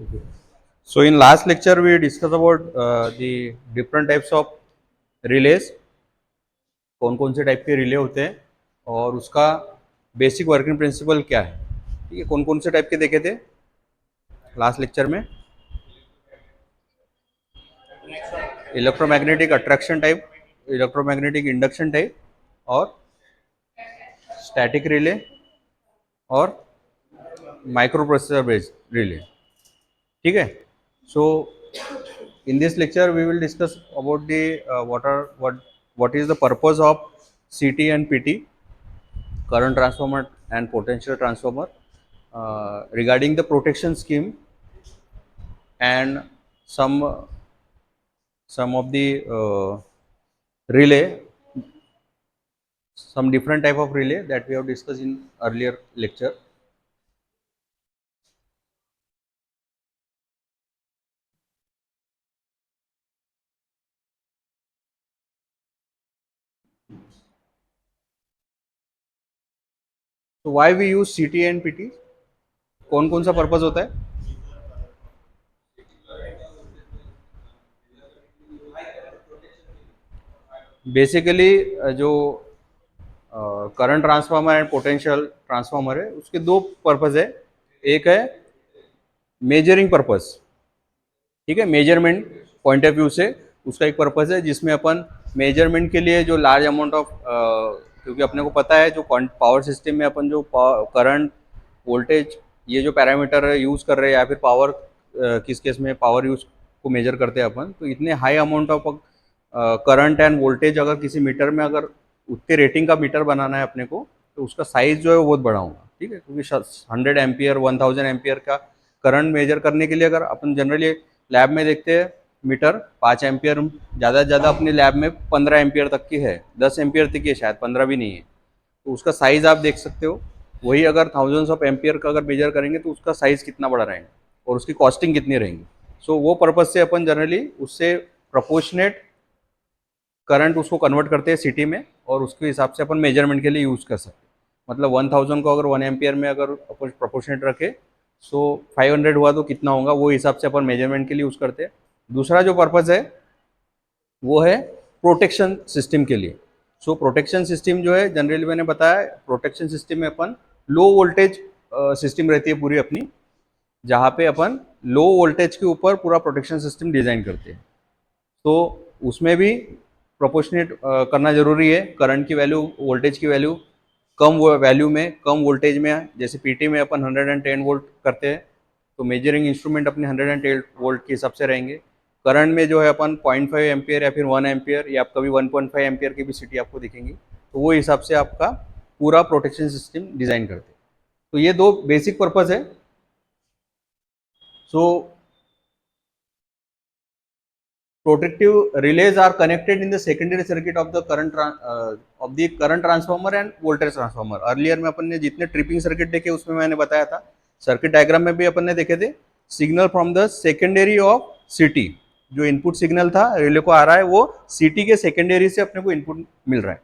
Okay. So in last lecture we discussed about the different types of relays, कौन कौन से type के relay होते हैं और उसका बेसिक वर्किंग प्रिंसिपल क्या है। ठीक है, कौन कौन से टाइप के देखे थे लास्ट लेक्चर में? Electromagnetic attraction type, electromagnetic induction type और स्टैटिक रिले और माइक्रो प्रोसेसर बेस्ड रिले। ठीक है, सो in this lecture we will discuss about the what is the purpose of CT and PT, current transformer and potential transformer, regarding the protection scheme and some of the relay, some different type of relay that we have discussed in earlier lecture. So why we use CT and PT? कौन कौन सा purpose होता है? Basically जो current transformer and potential transformer है उसके दो purpose है। एक है मेजरिंग पर्पस, ठीक है, मेजरमेंट पॉइंट ऑफ व्यू से उसका एक पर्पज है जिसमें अपन मेजरमेंट के लिए जो लार्ज अमाउंट ऑफ, क्योंकि अपने को पता है जो पावर सिस्टम में अपन जो करंट वोल्टेज ये जो पैरामीटर यूज़ कर रहे हैं या फिर पावर, किस केस में पावर यूज को मेजर करते हैं अपन, तो इतने high amount of current end voltage अगर किसी मीटर में अगर उतने रेटिंग का मीटर बनाना है अपने को तो उसका साइज जो है वो बहुत बड़ा होगा। ठीक है, क्योंकि 100 एम्पियर 1000 एम्पियर का करंट मेजर करने के लिए अगर अपन जनरली लैब में देखते हैं मीटर 5 एम्पियर, ज़्यादा से ज़्यादा अपने लैब में 15 एम्पियर तक की है, 10 एम्पियर तक की है, शायद 15 भी नहीं है, तो उसका साइज़ आप देख सकते हो। वही अगर थाउजेंड्स ऑफ एम्पियर का अगर मेजर करेंगे तो उसका साइज़ कितना बड़ा रहेगा और उसकी कॉस्टिंग कितनी रहेंगी। सो वो पर्पज़ से अपन जनरली उससे प्रोपोर्शनेट करंट उसको कन्वर्ट करते हैं सिटी में और उसके हिसाब से अपन मेजरमेंट के लिए यूज़ कर सकते हैं। मतलब 1000 को अगर 1 एम्पियर में अगर अपन प्रोपोर्शनेट रखे सो 500 हुआ तो कितना होगा, वो हिसाब से अपन मेजरमेंट के लिए यूज़ करते हैं। दूसरा जो पर्पज़ है वो है प्रोटेक्शन सिस्टम के लिए। सो प्रोटेक्शन सिस्टम जो है जनरली मैंने बताया, प्रोटेक्शन सिस्टम में अपन लो वोल्टेज सिस्टम रहती है पूरी अपनी, जहाँ पे अपन लो वोल्टेज के ऊपर पूरा प्रोटेक्शन सिस्टम डिज़ाइन करते हैं। तो उसमें भी प्रोपोर्शनेट करना जरूरी है, करंट की वैल्यू वोल्टेज की वैल्यू कम वैल्यू में कम वोल्टेज में, जैसे पीटी में अपन 110 वोल्ट करते हैं तो मेजरिंग इंस्ट्रूमेंट अपने 110 वोल्ट के हिसाब से रहेंगे। करंट में जो है अपन 0.5 एम्पियर या फिर 1 एम्पियर या कभी 1.5 एम्पियर की भी सिटी आपको दिखेंगी, तो वो हिसाब से आपका पूरा प्रोटेक्शन सिस्टम डिज़ाइन करते हैं। तो ये दो बेसिक पर्पज़ है। सो protective relays are connected in the secondary circuit of the current transformer and voltage transformer. Earlier में अपन ने जितने ट्रिपिंग सर्किट देखे उसमें मैंने बताया था, सर्किट डायग्राम में भी अपन ने देखे थे, signal from the secondary of city, जो इनपुट सिग्नल था रिले को आ रहा है वो सिटी के सेकेंडरी से अपने को इनपुट मिल रहा है,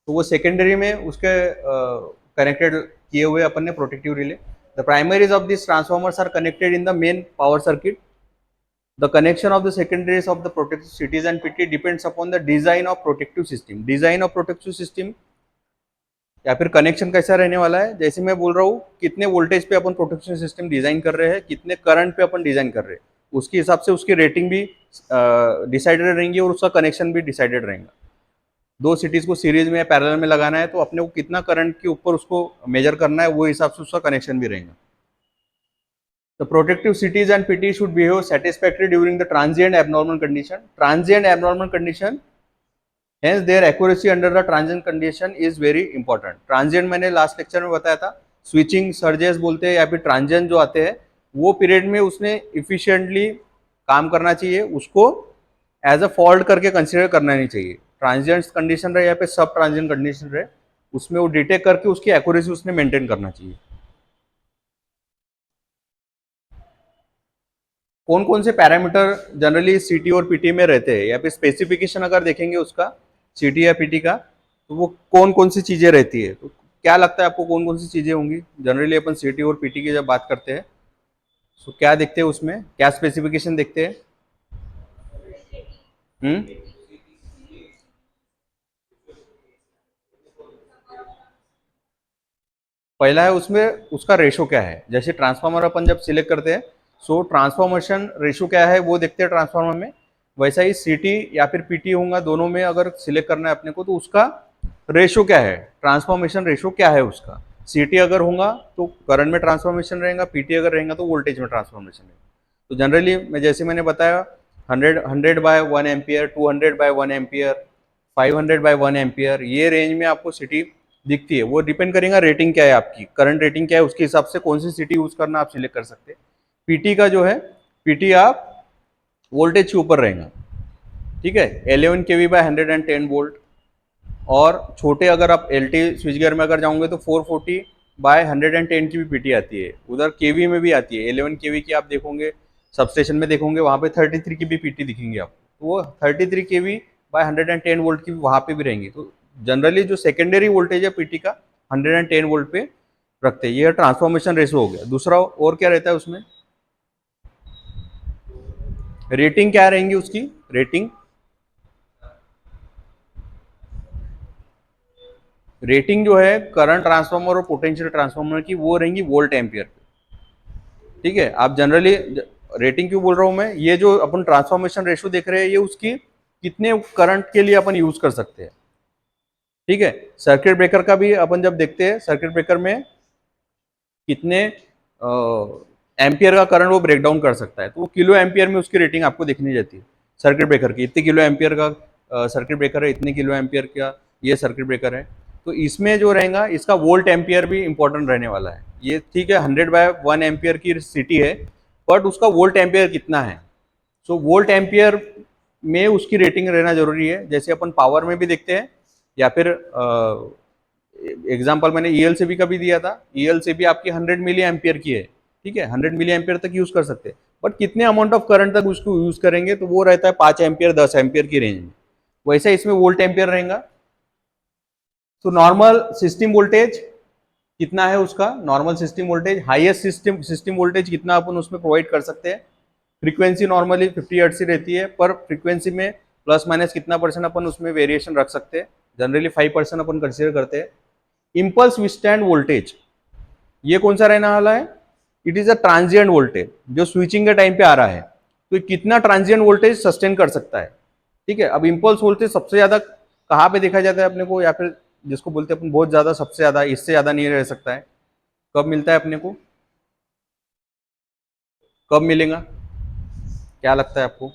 तो वो सेकेंडरी में उसके कनेक्टेड किए हुए अपन ने protective relay. The primaries of this transformers are connected in the main power circuit. The connection of the secondaries of the protective cities and PT depends upon the design of protective system. Design of protective system या फिर connection कैसा रहने वाला है, जैसे मैं बोल रहा हूँ कितने वोल्टेज पे अपन प्रोटेक्शन सिस्टम डिजाइन कर रहे हैं, कितने करंट पे अपन डिजाइन कर रहे हैं, उसके हिसाब से उसकी रेटिंग भी डिसाइडेड रहेंगी और उसका कनेक्शन भी डिसाइडेड रहेगा। दो सिटीज को सीरीज में या पैरेलल में लगाना है तो अपने को कितना करंट के ऊपर उसको मेजर करना है, वो हिसाब से उसका कनेक्शन भी रहेगा। The protective cities and PT should behave satisfactorily during the transient abnormal condition. Transient abnormal condition, hence their accuracy under the transient condition is very important. Transient मैंने लास्ट लेक्चर में बताया था, स्विचिंग सर्जेस बोलते हैं या फिर transient जो आते हैं वो पीरियड में उसने इफिशिएंटली काम करना चाहिए, उसको एज अ फॉल्ट करके कंसिडर करना नहीं चाहिए। ट्रांजिएंट कंडीशन रहे या फिर सब ट्रांजिएंट कंडीशन रहे, उसमें वो डिटेक्ट करके उसकी एक्यूरेसी उसने मेंटेन करना चाहिए। कौन कौन से पैरामीटर जनरली सीटी और पीटी में रहते हैं या फिर स्पेसिफिकेशन अगर देखेंगे उसका सीटी या पीटी का, तो वो कौन कौन सी चीज़ें रहती है, तो क्या लगता है आपको कौन कौन सी चीज़ें होंगी जनरली अपन सीटी और पीटी की जब बात करते हैं? सो क्या देखते हैं उसमें, क्या स्पेसिफिकेशन देखते हैं? हम्म पहला है उसमें उसका रेशो क्या है। जैसे ट्रांसफार्मर अपन जब सिलेक्ट करते हैं, सो ट्रांसफॉर्मेशन रेशो क्या है वो देखते हैं ट्रांसफार्मर में। वैसा ही सीटी या फिर पीटी होगा, दोनों में अगर सिलेक्ट करना है अपने को तो उसका रेशो क्या है, ट्रांसफॉर्मेशन रेशो क्या है उसका। सीटी अगर होगा तो करंट में ट्रांसफॉर्मेशन रहेगा, पीटी अगर रहेगा तो वोल्टेज में ट्रांसफॉर्मेशन रहेगा। तो जनरली मैं जैसे मैंने बताया, 100 by 1 ampere, 200 by 1 ampere, 500 by 1 ampere, ये रेंज में आपको सिटी दिखती है। वो डिपेंड करेगा रेटिंग क्या है आपकी, करंट रेटिंग क्या है, उसके हिसाब से कौन सी सिटी यूज करना आप सिलेक्ट कर सकते हैं। पीटी का जो है, पीटी आप वोल्टेज के ऊपर रहेगा, ठीक है, 11 kV/110 वोल्ट। और छोटे अगर आप एल टी स्विच गियर में अगर जाओगे तो 440/110 की भी पीटी आती है, उधर केवी में भी आती है। 11 kV की आप देखोगे, सबस्टेशन में देखोगे वहां पे 33 की भी पीटी दिखेंगी आपको, तो वो 33 kV/110 वोल्ट की वहां पे भी रहेंगी। तो जनरली जो सेकेंडरी वोल्टेज है पीटी का 110 वोल्ट पे रखते हैं। ये ट्रांसफॉर्मेशन रेशो हो गया। दूसरा और क्या रहता है उसमें, रेटिंग क्या रहेंगी उसकी, रेटिंग रेटिंग जो है करंट ट्रांसफार्मर और पोटेंशियल ट्रांसफार्मर की वो रहेंगी वोल्ट एम्पियर। ठीक है, आप जनरली, रेटिंग क्यों बोल रहा हूं मैं, ये जो अपन ट्रांसफॉर्मेशन रेशियो देख रहे हैं ये उसकी कितने करंट के लिए अपन यूज कर सकते हैं। ठीक है, सर्किट ब्रेकर का भी अपन जब देखते हैं, सर्किट ब्रेकर में कितने एम्पियर का करंट वो ब्रेक डाउन कर सकता है, तो वो किलो एम्पियर में उसकी रेटिंग आपको दिखनी जाती है। सर्किट ब्रेकर की इतने किलो एम्पियर का सर्किट ब्रेकर है, इतने किलो एम्पियर का ये सर्किट ब्रेकर है। तो इसमें जो रहेगा इसका वोल्ट एम्पियर भी इंपॉर्टेंट रहने वाला है। ये ठीक है 100/1 एम्पियर की सिटी है, बट उसका वोल्ट एम्पियर कितना है। सो वोल्ट एम्पियर में उसकी रेटिंग रहना जरूरी है। जैसे अपन पावर में भी देखते हैं, या फिर एग्जाम्पल मैंने ईएलसीबी का भी दिया था, ईएलसीबी आपकी 100 मिली एम्पियर की है, ठीक है, 100 मिली एम्पियर तक यूज कर सकते हैं। बट कितने अमाउंट ऑफ करंट तक उसको यूज करेंगे, तो वो रहता है 5 एम्पियर 10 एम्पियर की रेंज में। वैसे इसमें वोल्ट एम्पियर रहेगा। तो नॉर्मल सिस्टम वोल्टेज कितना है उसका, normal system voltage, highest system system voltage कितना अपन उसमें प्रोवाइड कर सकते हैं। फ्रीक्वेंसी नॉर्मली 50 हर्ट्ज की रहती है, पर फ्रीक्वेंसी में प्लस माइनस कितना परसेंट अपन उसमें वेरिएशन रख सकते हैं, जनरली 5% अपन कंसिडर करते हैं। इम्पल्स विथस्टैंड वोल्टेज, ये कौन सा रहने वाला है, it is a transient voltage जो स्विचिंग के टाइम पे आ रहा है, तो कितना ट्रांजिएंट वोल्टेज सस्टेन कर सकता है। ठीक है, अब इम्पल्स वोल्टेज सबसे ज्यादा कहाँ पे देखा जाता है अपने को, या फिर जिसको बोलते हैं अपन बहुत ज्यादा, सबसे ज्यादा, इससे ज्यादा नहीं रह सकता है, कब मिलता है अपने को, कब मिलेगा, क्या लगता है आपको,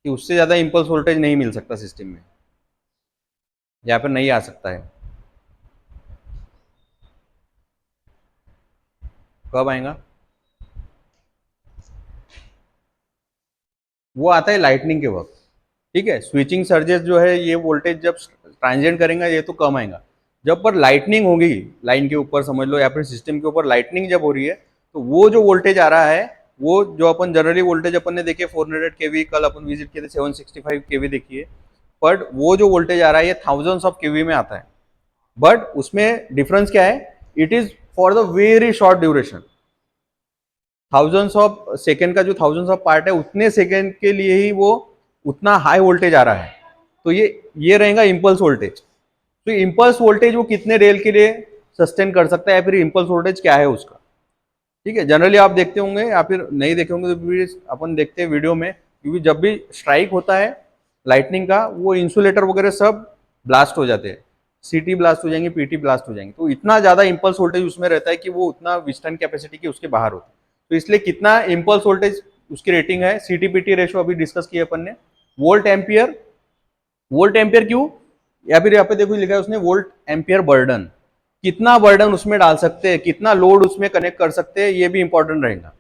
कि उससे ज्यादा इम्पल्स वोल्टेज नहीं मिल सकता सिस्टम में, या फिर नहीं आ सकता है, कब आएगा? वो आता है लाइटनिंग के वक्त। ठीक है, स्विचिंग सर्जेस जो है ये वोल्टेज जब ट्रांजिएंट करेंगे ये तो कम आएगा। जब पर लाइटनिंग होगी लाइन के ऊपर समझ लो, या फिर सिस्टम के ऊपर लाइटनिंग जब हो रही है, तो वो जो वोल्टेज आ रहा है, वो जो अपन जनरली वोल्टेज अपन ने देखे 400 kV, कल अपन विजिट किए थे 765 kV देखिए, बट वो जो वोल्टेज आ रहा है ये थाउजेंड्स ऑफ केवी में आता है। बट उसमें डिफरेंस क्या है, it is for the very short duration, thousands of second का जो थाउजेंड्स ऑफ पार्ट है उतने सेकेंड के लिए ही वो उतना हाई वोल्टेज आ रहा है। तो ये रहेगा इम्पल्स वोल्टेज। तो इम्पल्स वोल्टेज वो कितने रेल के लिए सस्टेन कर सकता है, या फिर इम्पल्स वोल्टेज क्या है उसका। ठीक है, जनरली आप देखते होंगे या फिर नहीं देखे होंगे तो भी अपन देखते हैं वीडियो में, क्योंकि जब भी स्ट्राइक होता है लाइटनिंग का, वो इंसुलेटर वगैरह सब ब्लास्ट हो जाते हैं, सीटी ब्लास्ट हो जाएंगे, पीटी ब्लास्ट हो जाएंगे। तो इतना ज्यादा इम्पल्स वोल्टेज उसमें रहता है कि वो उतना विस्टर्न कैपेसिटी के उसके बाहर होता है। तो इसलिए कितना इम्पल्स वोल्टेज उसकी रेटिंग है, सीटी पीटी रेशो अभी डिस्कस किया अपन ने। वोल्ट एम्पियर, वोल्ट एम्पियर क्यों, या फिर यहाँ पे देखो लिखा है उसने वोल्ट एम्पियर बर्डन, कितना बर्डन उसमें डाल सकते हैं, कितना लोड उसमें कनेक्ट कर सकते हैं, ये भी इंपॉर्टेंट रहेगा।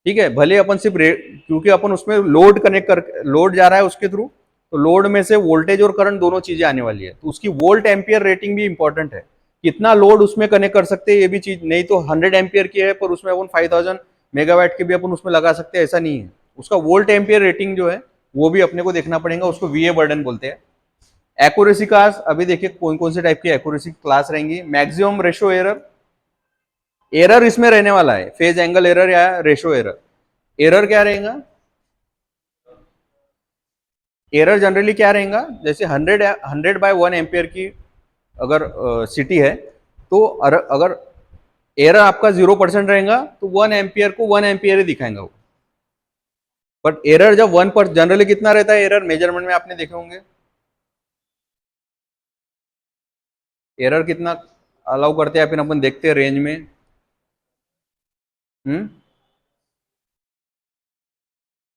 ठीक है, भले अपन सिर्फ क्योंकि अपन उसमें लोड कनेक्ट कर, लोड जा रहा है उसके थ्रू, तो लोड में से वोल्टेज और करंट दोनों चीजें आने वाली है, तो उसकी वोल्ट एम्पियर रेटिंग भी इंपॉर्टेंट है। कितना लोड उसमें कनेक्ट कर सकते हैं ये भी चीज, नहीं तो 100 एम्पियर की है पर उसमें अपन 5000 मेगावाट के भी अपन उसमें लगा सकते हैं, ऐसा नहीं है। उसका वोल्ट एम्पियर रेटिंग जो है वो भी अपने को देखना पड़ेगा, उसको वीए बर्डन बोलते हैं। एक्यूरेसी क्लास अभी देखिए कौन कौन से टाइप की एक्यूरेसी क्लास रहेंगी। मैक्सिमम रेशो एरर एरर इसमें रहने वाला है, फेज एंगल एरर या रेशो एरर। एरर क्या रहेगा? एरर जनरली क्या रहेगा, जैसे 100/1 एम्पियर की अगर सिटी है, तो अगर एरर आपका 0% रहेगा तो 1 एम्पियर को 1 एम्पियर ही दिखाएंगा वो। बट एरर जब 1 पर जनरली कितना रहता है, एरर मेजरमेंट में आपने देखे होंगे, एरर कितना अलाउ करते हैं, फिर अपन देखते हैं रेंज में।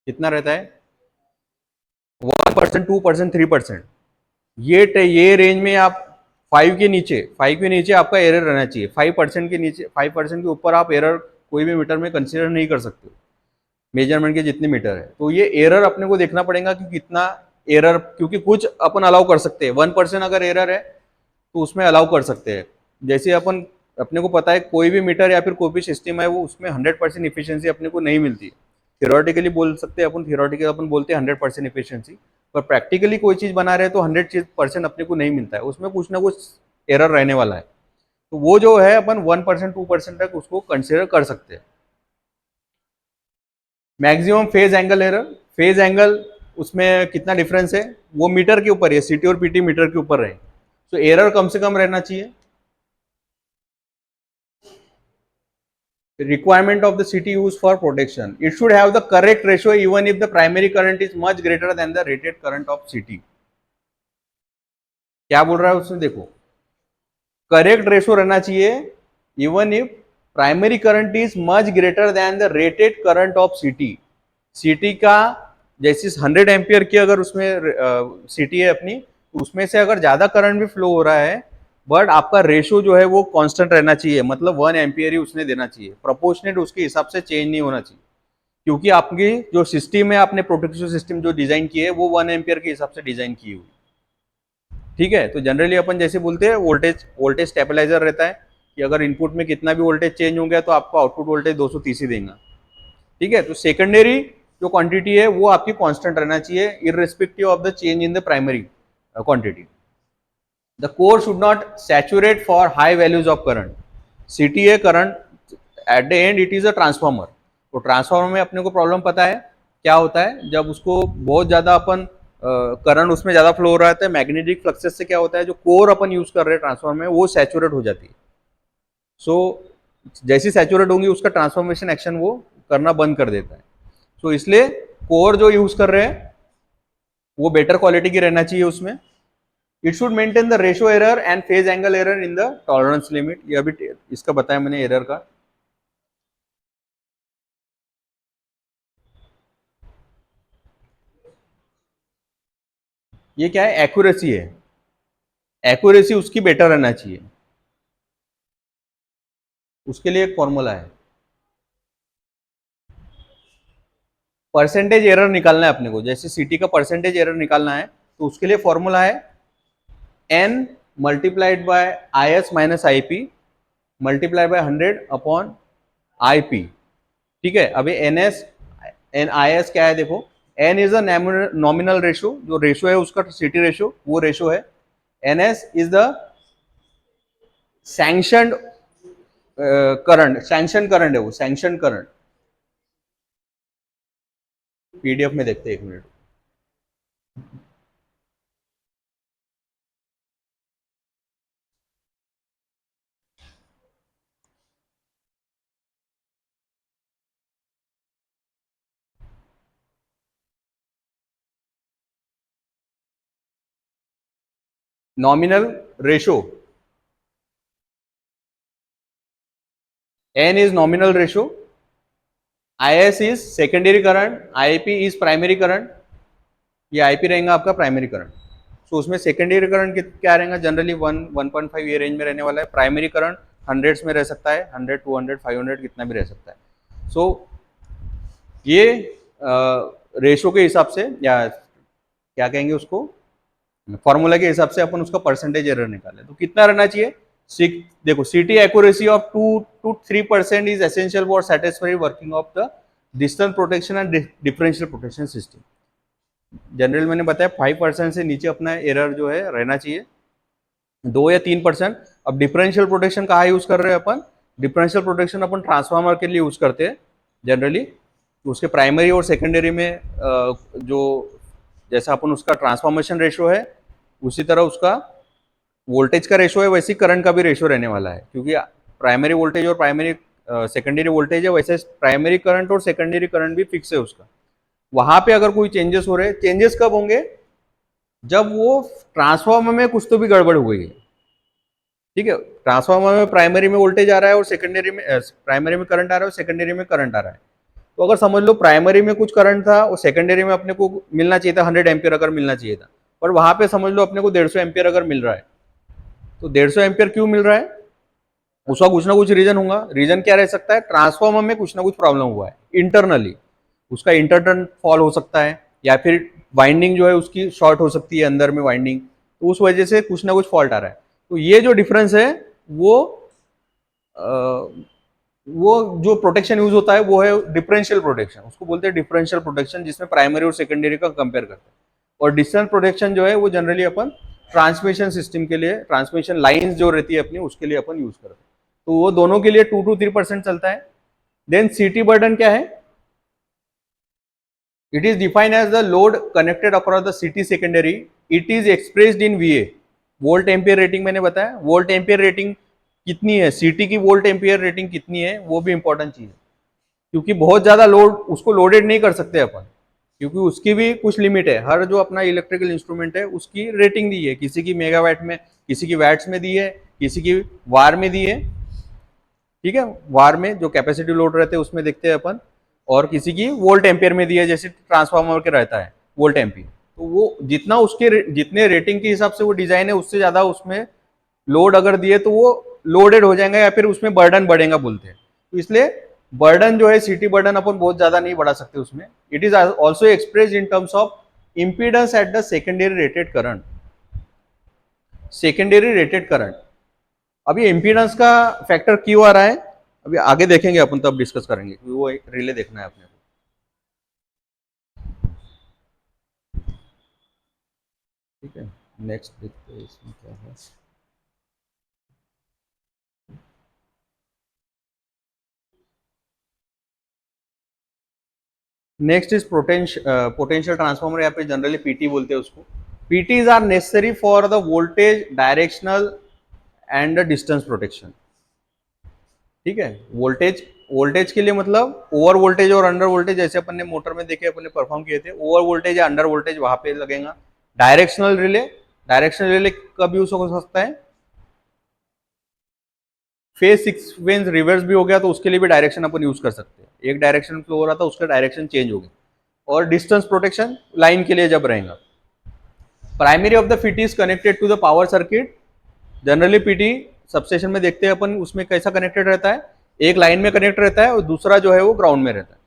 कितना रहता है? 1%, 2%, 3%। ये रेंज में आप 5 के नीचे आपका एरर रहना चाहिए। 5% के नीचे, 5% के ऊपर आप एरर कोई भी मीटर में कंसीडर नहीं कर सकते, मेजरमेंट के जितने मीटर है। तो ये एरर अपने को देखना पड़ेगा कि कितना एरर, क्योंकि कुछ अपन अलाउ कर सकते हैं, 1% अगर एरर है तो उसमें अलाउ कर सकते हैं। जैसे अपने को पता है कोई भी मीटर या फिर कोई भी सिस्टम है, वो उसमें 100% इफिशियंसी अपने को नहीं मिलती। थियोरेटिकली बोल सकते हैं अपन, थियोरेटिकली अपन बोलते हैं 100% इफिशियंसी, पर प्रैक्टिकली कोई चीज बना रहे हैं तो 100% अपने को नहीं मिलता है, उसमें कुछ ना कुछ एरर रहने वाला है। तो वो जो है अपन 1%, 2% तक उसको कंसिडर कर सकते हैं। Maximum phase angle error, phase angle उसमें कितना डिफरेंस है वो मीटर के ऊपर है, सीटी और पीटी मीटर के ऊपर है। तो एरर कम से कम रहना चाहिए। Requirement of the city used for protection, it should have the correct ratio even if the primary current is much greater than the rated current of city। क्या बोल रहा है उसमें, देखो, करेक्ट रेशो रहना चाहिए even if primary current is much greater than the rated current of city. City का जैसे 100 एम्पियर की अगर उसमें सिटी है अपनी, उसमें से अगर ज्यादा करंट भी फ्लो हो रहा है, बट आपका रेशो जो है वो कांस्टेंट रहना चाहिए, मतलब 1 एम्पियर ही उसने देना चाहिए, प्रोपोर्शनेट उसके हिसाब से चेंज नहीं होना चाहिए। क्योंकि आपकी जो सिस्टम है, आपने प्रोटेक्शन सिस्टम जो डिजाइन की है, वो 1 एम्पियर के हिसाब से डिजाइन की हुई। ठीक है, तो जनरली अपन जैसे बोलते हैं वोल्टेज वोल्टेज स्टेबलाइजर रहता है कि अगर इनपुट में कितना भी वोल्टेज चेंज हो गया तो आपको आउटपुट वोल्टेज 230 ही देगा। ठीक है, तो सेकेंडरी जो क्वांटिटी है वो आपकी कांस्टेंट रहना चाहिए irrespective of the change in the primary quantity. The core should not saturate for high values of current. सीटी है current, at the end it is a transformer. तो ट्रांसफॉर्मर में अपने को प्रॉब्लम पता है क्या होता है, जब उसको बहुत ज्यादा अपन करंट उसमें ज्यादा फ्लो हो रहा है, मैग्नेटिक फ्लक्सेस से क्या होता है, जो कोर अपन यूज कर रहे हैं ट्रांसफॉर्मर में वो सैचुरेट हो जाती है। सो जैसी सैचुरेट होंगी उसका ट्रांसफॉर्मेशन एक्शन वो करना बंद कर देता है। सो इसलिए कोर जो यूज कर रहे हैं वो बेटर क्वालिटी की रहना चाहिए उसमें। It should maintain the ratio error and phase angle error in the tolerance limit. ये अभी इसका बताया मैंने एरर का। ये क्या है, एक्यूरेसी है, एक्यूरेसी उसकी बेटर रहना चाहिए, उसके लिए एक फॉर्मूला है। परसेंटेज एरर निकालना है अपने को, जैसे सीटी का परसेंटेज एरर निकालना है तो उसके लिए फॉर्मूला है n multiplied by I S minus I P multiplied by 100 upon IP। ठीक है, अभी एन आई एस क्या है, देखो, n is a nominal ratio, जो रेशो है उसका सीटी रेशो, वो रेशो है। NS is the sanctioned current, sanction current है वो, सैंक्शन करंट। PDF में देखते हैं, 1 minute. Nominal ratio, n is nominal ratio, IS is secondary current, IP is primary current। ये IP रहेगा आपका प्राइमरी करंट। सो उसमें सेकेंडरी करंट क्या रहेगा, जनरली 1.5 ये रेंज में रहने वाला है। प्राइमरी करंट हंड्रेड्स में रह सकता है, 100, 200, 500 कितना भी रह सकता है। सो ये रेशो के हिसाब से, या क्या कहेंगे उसको, फॉर्मूला के हिसाब से अपन उसका परसेंटेज एरर निकाले तो कितना रहना चाहिए। देखो, सीटी accuracy of 2 to 3% is essential for satisfy working of the distance protection and differential protection system. General मैंने बताया 5% से नीचे अपना एरर जो है रहना चाहिए, 2 या 3%। अब डिफरेंशियल प्रोटेक्शन कहाँ यूज कर रहे हैं अपन, डिफरेंशियल प्रोटेक्शन अपन ट्रांसफार्मर के लिए यूज करते हैं जनरली। उसके प्राइमरी और सेकेंडरी में जो जैसा अपन उसका ट्रांसफॉर्मेशन रेशियो है उसी तरह उसका वोल्टेज का रेशियो है, वैसे करंट का भी रेशियो रहने वाला है। क्योंकि प्राइमरी वोल्टेज और प्राइमरी सेकेंडरी वोल्टेज है, वैसे प्राइमरी करंट और सेकेंडरी करंट भी फिक्स है उसका। वहां पे अगर कोई चेंजेस हो रहे हैं, चेंजेस कब होंगे? जब वो ट्रांसफार्मर में कुछ तो भी गड़बड़ हुई है। ठीक है, ट्रांसफार्मर में प्राइमरी में वोल्टेज आ रहा है और सेकेंडरी में प्राइमरी में करंट आ रहा है और सेकेंडरी में करंट आ रहा है। तो अगर समझ लो प्राइमरी में कुछ करंट था और सेकेंडरी में अपने को मिलना चाहिए था 100 एम्पियर अगर मिलना चाहिए था, पर वहां पे समझ लो अपने को 150 एम्पियर अगर मिल रहा है, तो 150 एम्पियर क्यों मिल रहा है? उसका कुछ ना कुछ रीजन होगा। रीजन क्या रह सकता है? ट्रांसफार्मर में कुछ ना कुछ प्रॉब्लम हुआ है इंटरनली, उसका इंटरटर्न फॉल हो सकता है, या फिर वाइंडिंग जो है उसकी शॉर्ट हो सकती है अंदर में वाइंडिंग, तो उस वजह से कुछ ना कुछ फॉल्ट आ रहा है। तो ये जो डिफरेंस है वो वो जो प्रोटेक्शन यूज होता है वो है डिफरेंशियल प्रोटेक्शन, उसको बोलते हैं डिफरेंशियल प्रोटेक्शन, जिसमें प्राइमरी और सेकेंडरी का कंपेयर करते हैं। और डिस्टेंस प्रोटेक्शन जो है वो जनरली अपन ट्रांसमिशन सिस्टम के लिए, ट्रांसमिशन लाइंस जो रहती है अपनी उसके लिए अपन यूज करते हैं। तो वो दोनों के लिए 2 to 3% चलता है। देन सीटी बर्डन क्या है? It is defined as the load connected across the CT secondary, it is expressed in VA. Volt ampere rating मैंने बताया, वोल्ट एम्पियर रेटिंग कितनी है, सिटी की वोल्ट एम्पियर रेटिंग कितनी है, वो भी इंपॉर्टेंट चीज है। क्योंकि बहुत ज्यादा लोड उसको लोडेड नहीं कर सकते अपन, क्योंकि उसकी भी कुछ लिमिट है। हर जो अपना इलेक्ट्रिकल इंस्ट्रूमेंट है उसकी रेटिंग दी है, किसी की मेगावाट में, किसी की वैट्स में दी है, किसी की वार में दी है। ठीक है, वार में जो कैपेसिटी लोड रहते हैं उसमें देखते हैं अपन, और किसी की वोल्ट एम्पियर में दी है, जैसे ट्रांसफार्मर के रहता है वोल्ट एम्पियर। तो वो जितना उसके जितने रेटिंग के हिसाब से वो डिजाइन है उससे ज्यादा उसमें लोड अगर दिए तो वो लोडेड हो जाएगा या फिर उसमें बर्डन बढ़ेगा बोलते हैं। तो इसलिए बर्डन जो है, सिटी बर्डन अपन बहुत ज्यादा नहीं बढ़ा सकते उसमें। It is also express in terms of impedance at the secondary rated current. Secondary rated current, अभी इंपीडेंस का फैक्टर क्यों आ रहा है अभी आगे देखेंगे अपन, तब डिस्कस करेंगे, क्योंकि वो एक रिले देखना है अपने को। ठीक है, नेक्स्ट देखते हैं इसमें क्या है। नेक्स्ट इज पोटेंशियल ट्रांसफॉर्मर, या फिर जनरली पीटी बोलते हैं उसको। PTs are necessary for the voltage directional and distance protection. ठीक है, वोल्टेज वोल्टेज के लिए मतलब ओवर वोल्टेज और अंडर वोल्टेज, जैसे अपन ने मोटर में देखे, अपन ने परफॉर्म किए थे, ओवर वोल्टेज या अंडर वोल्टेज वहां पे लगेगा। डायरेक्शनल रिले, डायरेक्शनल रिले कब यूज हो सकता है? फेज सीक्वेंस रिवर्स भी हो गया तो उसके लिए भी डायरेक्शन अपन यूज कर सकते हैं। एक डायरेक्शन फ्लो हो रहा था, उसका डायरेक्शन चेंज हो गया। और डिस्टेंस प्रोटेक्शन लाइन के लिए जब रहेगा। Primary of the PT is connected to the power circuit. Generally PT substation में देखते हैं अपन, उसमें कैसा कनेक्टेड रहता है? एक लाइन में कनेक्ट रहता है और दूसरा जो है वो ग्राउंड में रहता है।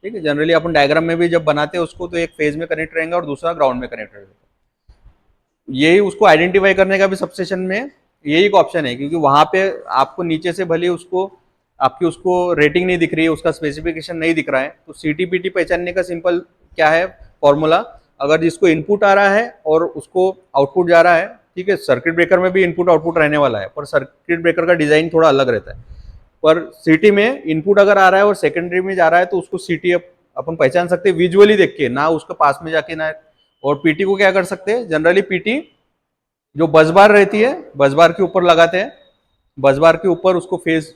ठीक है, जनरली अपन डायग्राम में भी जब बनाते हैं उसको, तो एक फेज में कनेक्ट रहेगा और दूसरा ग्राउंड में कनेक्ट रहेगा। यही उसको आइडेंटिफाई करने का भी सबस्टेशन में यही एक ऑप्शन है, क्योंकि वहां पे आपको नीचे से भले उसको आपकी उसको रेटिंग नहीं दिख रही है, उसका स्पेसिफिकेशन नहीं दिख रहा है, तो सीटीपीटी पहचानने का सिंपल क्या है फॉर्मूला? अगर जिसको इनपुट आ रहा है और उसको आउटपुट जा रहा है, ठीक है, सर्किट ब्रेकर में भी इनपुट आउटपुट रहने वाला है, पर सर्किट ब्रेकर का डिजाइन थोड़ा अलग रहता है। पर सीटी में इनपुट अगर आ रहा है और सेकेंडरी में जा रहा है तो उसको सीटी अपन पहचान सकते हैं विजुअली देख के, ना उसके पास में जाके ना। और पीटी को क्या कर सकते हैं? जनरली पीटी जो बस बार रहती है, बस बार के ऊपर लगाते हैं। बस बार के ऊपर उसको फेज,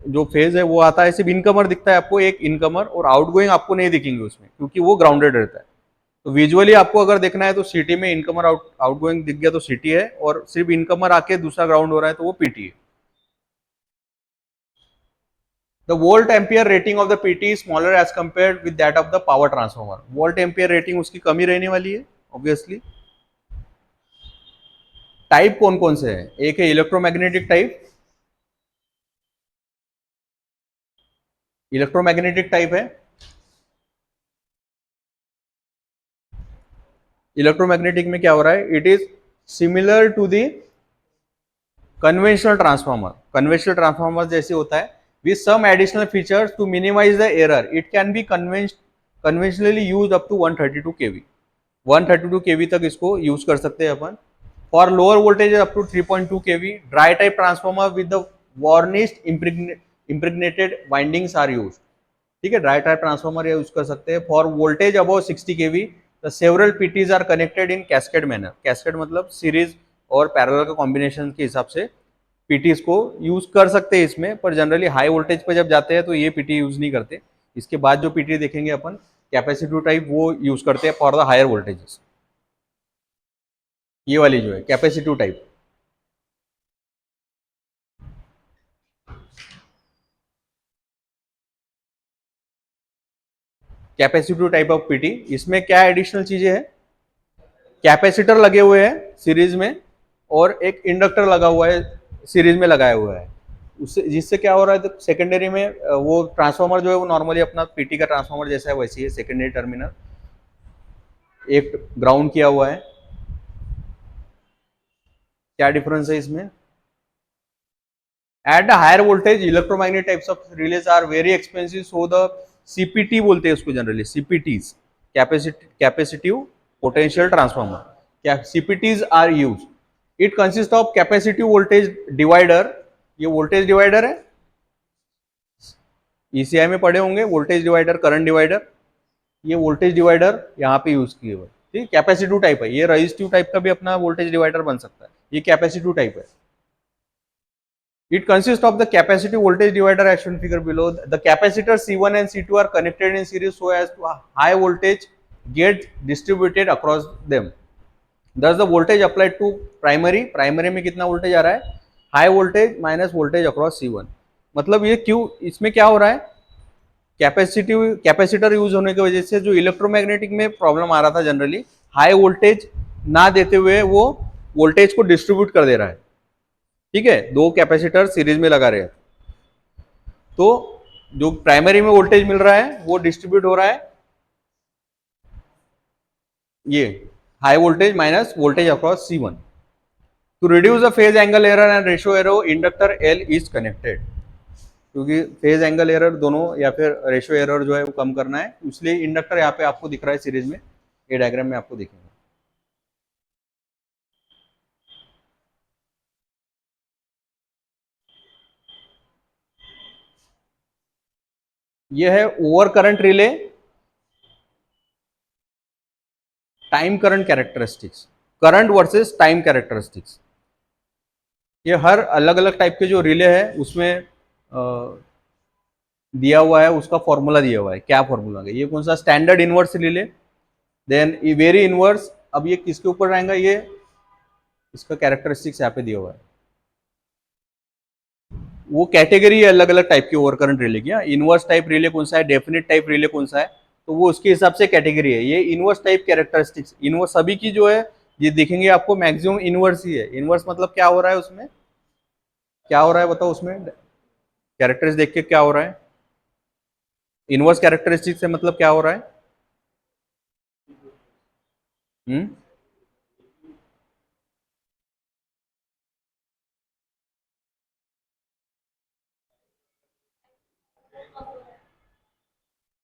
जो फेज है वो आता है, सिर्फ इनकमर दिखता है आपको, एक इनकमर, और आउटगोइंग आपको नहीं दिखेंगे उसमें, क्योंकि वो ग्राउंडेड रहता है। तो विजुअली आपको अगर देखना है तो सिटी में इनकमर आउटगोइंग दिख गया तो सिटी है, और सिर्फ इनकमर आके दूसरा ग्राउंड हो रहा है तो वो पीटी है। The volt ampere rating of the PT is smaller as compared with that of the power transformer. Volt ampere rating उसकी कमी रहने वाली है ऑब्वियसली। टाइप कौन कौन से है? एक है इलेक्ट्रोमैग्नेटिक टाइप, इलेक्ट्रोमैग्नेटिक टाइप है। इलेक्ट्रोमैग्नेटिक में क्या हो रहा है? It is similar to the conventional transformer. Conventional transformer जैसे होता है, with some additional features to minimise the error, it can be conventionally use up to 132 kV. 132 kV तक इसको यूज कर सकते हैं अपन। For lower voltage up to 3.2 kV, dry type transformer with the varnished impregnated windings are use, ठीक है, dry type transformer use कर सकते हैं। For voltage above 60 kV the several PTs are connected in cascade manner, cascade मतलब series और parallel का combination के हिसाब से पीटीज को यूज कर सकते हैं इसमें, पर जनरली हाई वोल्टेज पे जब जाते हैं तो ये पीटी यूज नहीं करते। इसके बाद जो पीटी देखेंगे अपन कैपेसिटिव टाइप वो यूज करते हैं फॉर द हायर वोल्टेजेस। ये वाली जो है capacitive type, capacitive type of PT, इसमें क्या एडिशनल चीजें हैं, कैपेसिटर लगे हुए हैं सीरीज में और एक इंडक्टर लगा हुआ है सीरीज में लगाया हुआ है, उससे जिससे क्या हो रहा है, तो सेकेंडरी में वो ट्रांसफार्मर जो है वो नॉर्मली अपना पीटी का ट्रांसफार्मर जैसा है वैसी है, सेकेंडरी टर्मिनल एक ग्राउंड किया हुआ है। क्या डिफरेंस है इसमें, at the higher voltage electromagnetic types of relays are very expensive, so the CPT बोलते हैं उसको generally, CPTs capacitive potential transformer, क्या CPTs are use. It consist of capacitive voltage divider, ये वोल्टेज डिवाइडर है, ECI में पढ़े होंगे voltage divider current divider, ये वोल्टेज डिवाइडर यहाँ पे यूज किए हुए, ठीक, कैपेसिटिव टाइप है। ये रजिस्टिव टाइप का भी अपना वोल्टेज डिवाइडर बन सकता है, ये कैपेसिटिव टाइप है। It consists of the capacitive voltage divider as shown figure below. The capacitors C1 and C2 are connected in series so as to high voltage get distributed across them. Thus the voltage applied to primary में कितना voltage आ रहा है, high voltage minus voltage across C1। मतलब ये क्यों, इसमें क्या हो रहा है, कैपेसिटर यूज होने की वजह से जो इलेक्ट्रोमैग्नेटिक में प्रॉब्लम आ रहा था जनरली, हाई वोल्टेज ना देते हुए वो वोल्टेज को डिस्ट्रीब्यूट कर दे रहा है, ठीक है, दो कैपेसिटर सीरीज में लगा रहे हैं तो जो प्राइमरी में वोल्टेज मिल रहा है वो डिस्ट्रीब्यूट हो रहा है, ये high voltage minus voltage across C1। To reduce the phase angle error and ratio error inductor L is connected, क्योंकि फेज एंगल एरर दोनों या फिर रेशियो एरर जो है वो कम करना है, इसलिए इंडक्टर यहाँ पे आपको दिख रहा है सीरीज में, ये डायग्राम में आपको दिखेगा। ये है over current relay, time current characteristics, current versus time characteristics. ये हर अलग अलग टाइप के जो रिले है उसमें दिया हुआ है, उसका फॉर्मूला दिया हुआ है, क्या फॉर्मूला है, ये कौन सा, standard inverse relay, then very inverse, अब ये किसके ऊपर आएगा, ये इसका कैरेक्टरिस्टिक्स यहाँ पे दिया हुआ है, वो कैटेगरी है अलग अलग टाइप की ओवर करंट रिले की, इनवर्स टाइप रिले कौन सा है, डेफिनेट टाइप रिले कौन सा है, तो वो उसके हिसाब से कैटेगरी है। ये इनवर्स टाइप कैरेक्टरिस्टिक्स, इनवर्स सभी की जो है ये दिखेंगे आपको मैक्सिमम इनवर्स ही है। इनवर्स मतलब क्या हो रहा है उसमें, क्या हो रहा है बताओ, उसमें कैरेक्टरिस्टिक्स देख के क्या हो रहा है, इनवर्स कैरेक्टरिस्टिक्स से मतलब क्या हो रहा है,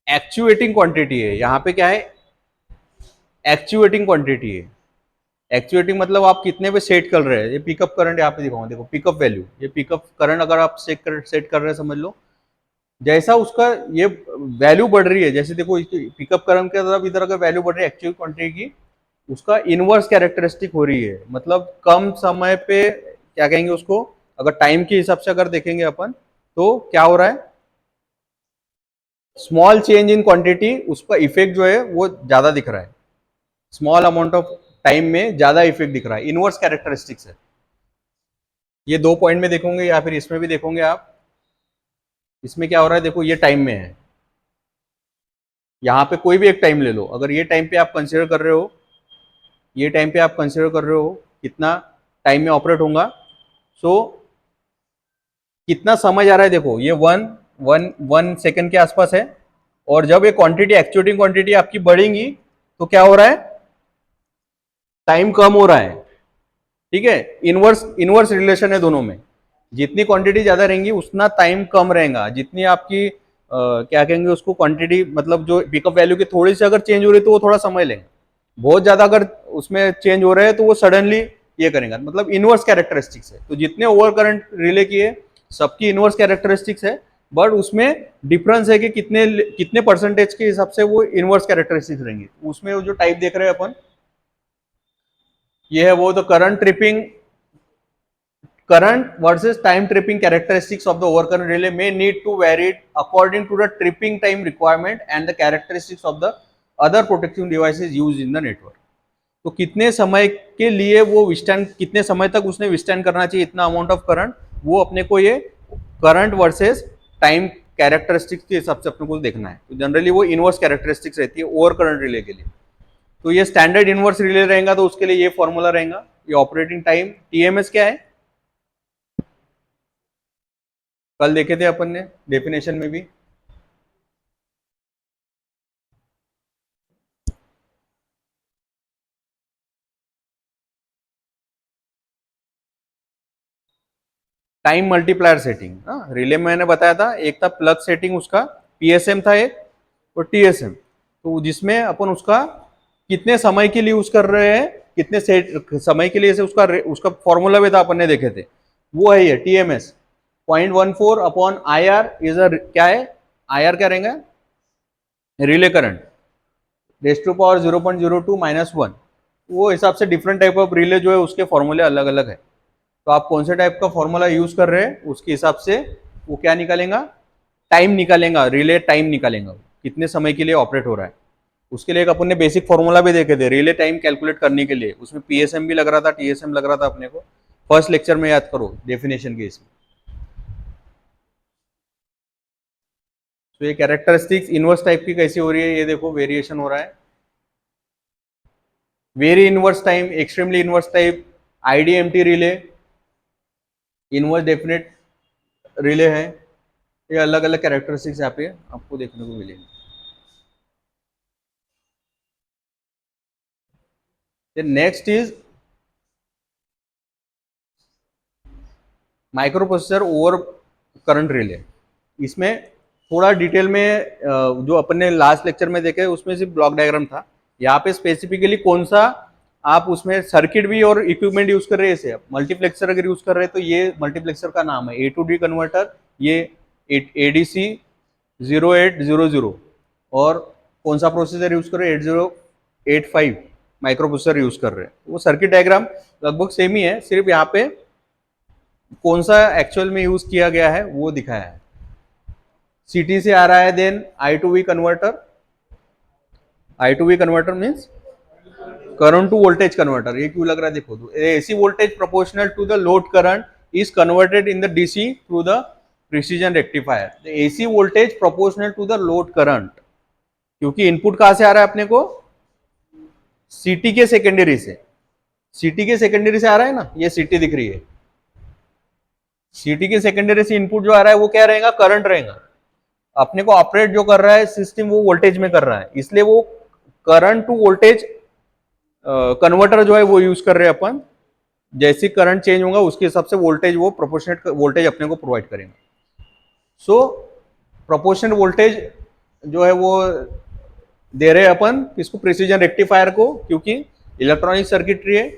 एक्चुएटिंग क्वांटिटी है, यहाँ पे क्या है, एक्चुएटिंग क्वांटिटी है। एक्चुएटिंग मतलब आप कितने पे सेट कर रहे हैं, ये पिकअप करंट यहाँ पे दिखाऊंगा, देखो पिकअप वैल्यू, ये पिकअप करंट अगर आप सेट कर रहे हैं समझ लो, जैसा उसका ये वैल्यू बढ़ रही है, जैसे देखो पिकअप करंट के तरफ इधर अगर वैल्यू बढ़ रही है एक्चुअल क्वांटिटी की, उसका इनवर्स कैरेक्टरिस्टिक हो रही है, मतलब कम समय पे क्या कहेंगे उसको, अगर टाइम के हिसाब से अगर देखेंगे अपन तो क्या हो रहा है, स्मॉल चेंज इन क्वांटिटी, उसका इफेक्ट जो है वो ज्यादा दिख रहा है, स्मॉल अमाउंट ऑफ टाइम में ज्यादा इफेक्ट दिख रहा है, इनवर्स कैरेक्टरिस्टिक्स है। ये दो पॉइंट में देखोगे या फिर इसमें भी देखोगे आप, इसमें क्या हो रहा है, देखो ये टाइम में है, यहाँ पे कोई भी एक टाइम ले लो, अगर ये टाइम पे आप कंसिडर कर रहे हो, ये टाइम पे आप कंसिडर कर रहे हो कितना टाइम में ऑपरेट होगा, सो कितना समय जा रहा है, देखो ये वन सेकेंड के आसपास है, और जब ये क्वांटिटी एक्चुएटिंग क्वांटिटी आपकी बढ़ेगी तो क्या हो रहा है, टाइम कम हो रहा है, ठीक है, इनवर्स इनवर्स रिलेशन है दोनों में, जितनी क्वांटिटी ज्यादा रहेंगी उतना टाइम कम रहेगा, जितनी आपकी क्या कहेंगे उसको क्वांटिटी, मतलब जो पिकअप वैल्यू की थोड़ी सी अगर चेंज हो रही है तो वो थोड़ा समय लेंगे, बहुत ज्यादा अगर उसमें चेंज हो रहे हैं तो वो सडनली ये करेगा, मतलब इनवर्स कैरेक्टरिस्टिक्स है। तो जितने ओवर करंट रिले किए सबकी इनवर्स कैरेक्टरिस्टिक्स है, बट उसमें डिफरेंस है कि कितने कितने परसेंटेज के हिसाब से वो इनवर्स कैरेक्टरिस्टिक्स रहेंगी। उसमें वो जो टाइप देख रहे हैं अपन, ये है वो the current versus time tripping characteristics of the overcurrent relay may need to vary according to the tripping time requirement and the characteristics of the other protecting devices used in the network। तो कितने समय के लिए वो withstand, कितने समय तक उसने विस्टैंड करना चाहिए इतना अमाउंट ऑफ करंट, वो अपने को ये करंट वर्सेस टाइम कैरेक्टरिस्टिक्स के हिसाब से अपने को देखना है। तो जनरली वो इनवर्स कैरेक्टरिस्टिक्स रहती है ओवर करंट रिले के लिए। तो ये स्टैंडर्ड इनवर्स रिले रहेगा, तो उसके लिए ये फॉर्मूला रहेगा। ये ऑपरेटिंग टाइम टीएमएस क्या है, कल देखे थे अपन ने डेफिनेशन में भी। टाइम मल्टीप्लायर सेटिंग, रिले में मैंने बताया था, एक था प्लग सेटिंग, उसका पीएसएम था एक, और टीएसएम। तो जिसमें अपन उसका कितने समय के लिए यूज कर रहे हैं, कितने समय के लिए से उसका उसका फॉर्मूला भी था अपन ने देखे थे, वो है ये टीएमएस 0.14 अपॉन आईआर इज क्या है, आईआर क्या रहेगा, relay current raise to power 0.02 -1। वो हिसाब से डिफरेंट टाइप ऑफ रिले जो है उसके फॉर्मूले अलग अलग है। तो आप कौन से टाइप का फॉर्मूला यूज कर रहे हैं उसके हिसाब से वो क्या निकालेगा, टाइम निकालेगा, रिले टाइम निकालेगा, कितने समय के लिए ऑपरेट हो रहा है। उसके लिए एक अपन ने बेसिक फॉर्मूला भी देखे थे रिले टाइम कैलकुलेट करने के लिए, उसमें पीएसएम भी लग रहा था, टीएसएम लग रहा था अपने को, फर्स्ट लेक्चर में याद करो डेफिनेशन के इसमें। तो ये कैरेक्टरिस्टिक्स इनवर्स टाइप की कैसी हो रही है, ये देखो वेरिएशन हो रहा है। Very inverse time, extremely inverse type, IDMT relay, inverse definite relay है। ये अलग अलग कैरेक्टरिस्टिक्स यहाँ पे आपको देखने को मिलेंगे। Next is micro processor over current relay. इसमें थोड़ा डिटेल में जो अपन ने लास्ट लेक्चर में देखे उसमें सिर्फ ब्लॉक डायग्राम था, यहाँ पे स्पेसिफिकली कौन सा आप उसमें सर्किट भी और इक्विपमेंट यूज कर रहे हैं। इसे मल्टीप्लेक्सर अगर यूज कर रहे हैं तो ये मल्टीप्लेक्सर का नाम है A to D कन्वर्टर, ये ADC 0800, और कौन सा प्रोसेसर यूज कर रहे हैं 8085 माइक्रो प्रोसेसर यूज कर रहे हैं। वो सर्किट डायग्राम लगभग सेम ही है, सिर्फ यहाँ पे कौन सा एक्चुअल में यूज किया गया है वो दिखाया है। सीटी से आ रहा है, then I2V converter, I2V converter means current to voltage converter. ये क्यों लग रहा है देखो, तो AC voltage proportional to the load current is converted in the DC through the precision rectifier. AC voltage proportional to the load current, क्योंकि input कहां से आ रहा है अपने को, सीटी के सेकेंडरी से, सीटी के सेकेंडरी से आ रहा है ना, ये सीटी दिख रही है, सीटी के सेकेंडरी से इनपुट जो आ रहा है वो क्या रहेगा, करंट रहेगा। अपने को ऑपरेट जो कर रहा है सिस्टम वो वोल्टेज में कर रहा है, इसलिए वो करंट टू वोल्टेज कन्वर्टर जो है वो यूज कर रहे हैं अपन। जैसे करंट चेंज होगा उसके हिसाब से वोल्टेज वो प्रोपोर्शनेट वोल्टेज अपने को प्रोवाइड करेंगे। सो प्रोपोर्शनल वोल्टेज जो है वो दे रहे हैं अपन इसको प्रिसीजन रेक्टिफायर को, क्योंकि इलेक्ट्रॉनिक सर्किटरी है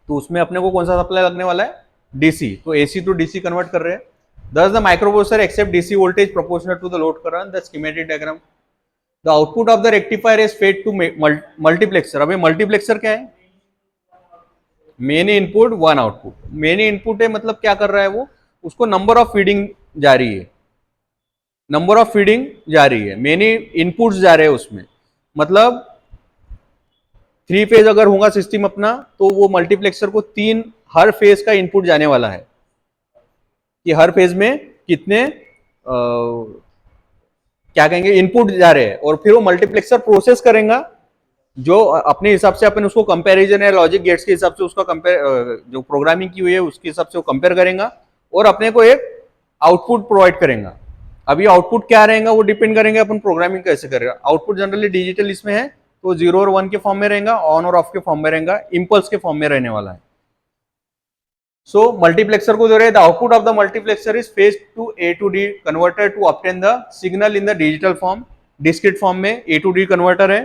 तो उसमें अपने को कौन सा सप्लाई लगने वाला है, डीसी। तो एसी टू डीसी कन्वर्ट कर रहे हैं। Thus the microprocessor accept DC voltage proportional to the load current. The schematic diagram. The output of the rectifier is fed to multiplexer. अब ये multiplexer क्या है, many input one output। many input है मतलब क्या कर रहा है वो, उसको नंबर ऑफ फीडिंग जा रही है, नंबर ऑफ फीडिंग जा रही है, many inputs जा रहे हैं उसमें। मतलब 3 फेज अगर होगा सिस्टम अपना तो वो मल्टीप्लेक्सर को 3 हर फेज का इनपुट जाने वाला है कि हर फेज में कितने क्या कहेंगे इनपुट जा रहे हैं, और फिर वो मल्टीप्लेक्सर प्रोसेस करेगा जो अपने हिसाब से अपन उसको कंपैरिजन या लॉजिक गेट्स के हिसाब से उसका कंपेयर जो प्रोग्रामिंग की हुई है उसके हिसाब से वो कंपेयर करेगा और अपने को एक आउटपुट प्रोवाइड करेगा। अभी आउटपुट क्या रहेगा वो डिपेंड करेंगे अपन प्रोग्रामिंग कैसे करेगा। आउटपुट जनरली डिजिटल इसमें है तो 0 और 1 के फॉर्म में रहेगा, ऑन और ऑफ के फॉर्म में रहेगा, इंपल्स के फॉर्म में रहने वाला है। So multiplexer को जो रहे, the output of the multiplexer is phased to A to D converter to obtain the signal in the digital form, discrete form में A to D converter है।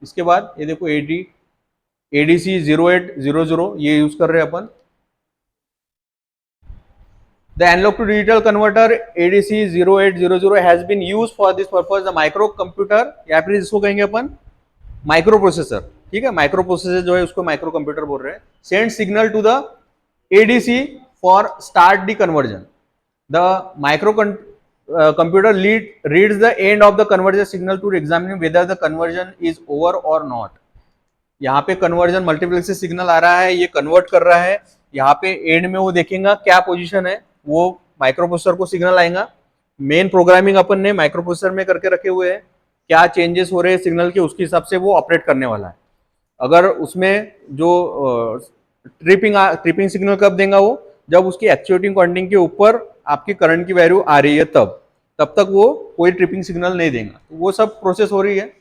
इसके बाद ये देखो ADC 0800 ये यूज कर रहे हैं अपन। The analog to digital converter ADC 0800 has been used for this purpose. The microcomputer या फिर इसको कहेंगे अपन माइक्रो प्रोसेसर, ठीक है, माइक्रो प्रोसेसर जो है उसको माइक्रो कंप्यूटर बोल रहे हैं, send signal to the ADC for start the conversion. The micro computer reads the end of the conversion signal to examine whether the conversion is over or not. यहाँ पे conversion multiplex से signal आ रहा है, ये convert कर रहा है, यहाँ पे एंड में वो देखेगा क्या पोजीशन है, वो माइक्रो प्रोसेसर को सिग्नल आएगा. मेन प्रोग्रामिंग अपन ने माइक्रो प्रोसेसर में करके रखे हुए हैं, क्या चेंजेस हो रहे हैं सिग्नल के, उसके हिसाब से वो ऑपरेट करने वाला है. अगर उसमें जो ट्रिपिंग सिग्नल कब देगा, वो जब उसकी एक्चुएटिंग क्वांटिटी के ऊपर आपकी करंट की वैल्यू आ रही है तब तक वो कोई ट्रिपिंग सिग्नल नहीं देगा. वो सब प्रोसेस हो रही है.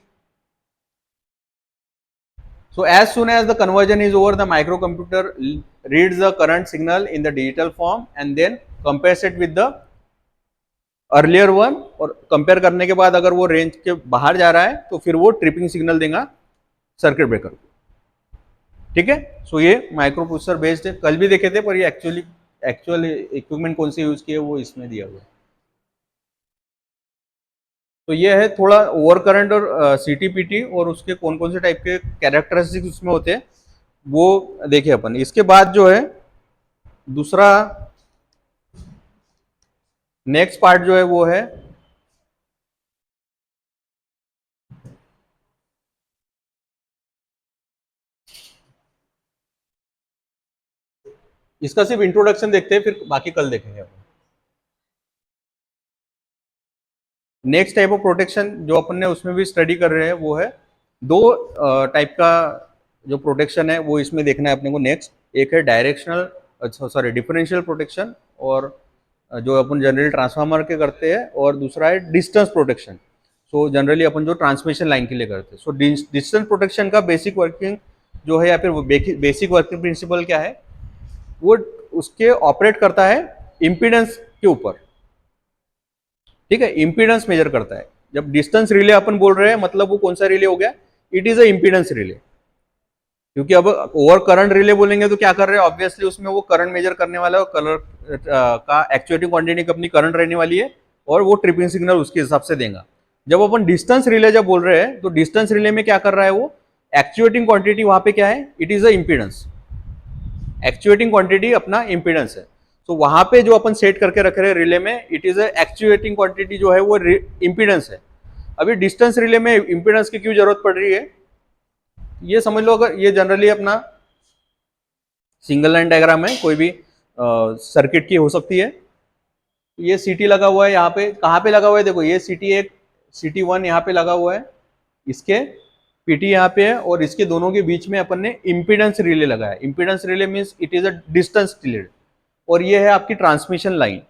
So as soon as the conversion is over, the microcomputer reads the current signal in the digital form and then compares it with the earlier one. और कंपेयर करने के बाद अगर वो रेंज के बाहर जा रहा है तो फिर वो ट्रिपिंग सिग्नल देगा सर्किट ब्रेकर को. ठीक है. सो ये माइक्रो प्रोसेसर बेस्ड है. कल भी देखे थे, पर ये एक्चुअल इक्विपमेंट कौन से यूज किए वो इसमें दिया हुआ है. तो ये है थोड़ा ओवर करंट और सीटीपीटी और उसके कौन कौन से टाइप के कैरेक्टरिस्टिक्स उसमें होते हैं वो देखे अपन. इसके बाद जो है दूसरा नेक्स्ट पार्ट जो है वो है इसका सिर्फ इंट्रोडक्शन देखते हैं, फिर बाकी कल देखेंगे अपन. नेक्स्ट टाइप ऑफ प्रोटेक्शन जो अपन ने उसमें भी स्टडी कर रहे हैं वो है दो टाइप का जो प्रोटेक्शन है वो इसमें देखना है अपने को. नेक्स्ट एक है डायरेक्शनल डिफरेंशियल प्रोटेक्शन, और जो अपन जनरली ट्रांसफार्मर के करते हैं, और दूसरा है डिस्टेंस प्रोटेक्शन. सो जनरली अपन जो ट्रांसमिशन लाइन के लिए करते हैं. सो डिस्टेंस प्रोटेक्शन का बेसिक वर्किंग जो है या फिर बेसिक वर्किंग प्रिंसिपल क्या है, वो उसके ऑपरेट करता है इम्पीडेंस के ऊपर. ठीक है, इम्पीडेंस मेजर करता है. जब डिस्टेंस रिले अपन बोल रहे हैं मतलब वो कौन सा रिले हो गया, it is a impedance relay. क्योंकि अब ओवर करंट रिले बोलेंगे तो क्या कर रहे हैं, ऑब्वियसली उसमें वो करंट मेजर करने वाला है, कलर का एक्चुएटिंग क्वांटिटी अपनी करंट रहने वाली है, और वो ट्रिपिंग सिग्नल उसके हिसाब से देगा. जब अपन डिस्टेंस रिले जब बोल रहे हैं तो डिस्टेंस रिले में क्या कर रहा है, वो एक्चुएटिंग क्वांटिटी वहां पे क्या है, it is a impedance. Actuating quantity अपना इम्पीडेंस है. तो वहां पे जो अपन सेट करके रख रहे हैं रिले में, इट इज एक्चुएटिंग क्वांटिटी जो है वो इम्पीडेंस है. अभी डिस्टेंस रिले में इम्पीडेंस की क्यों जरूरत पड़ रही है, ये समझ लो. अगर ये जनरली अपना सिंगल लाइन डायग्राम है, कोई भी सर्किट की हो सकती है. ये सीटी लगा हुआ है यहाँ पे, कहाँ पे लगा हुआ है, देखो ये सीटी 1 यहाँ पे लगा हुआ है, इसके पीटी यहाँ पे है, और इसके दोनों के बीच में अपन ने इम्पीडेंस रिले लगाया. Impedance relay means it is a distance relay. और ये है आपकी ट्रांसमिशन लाइन.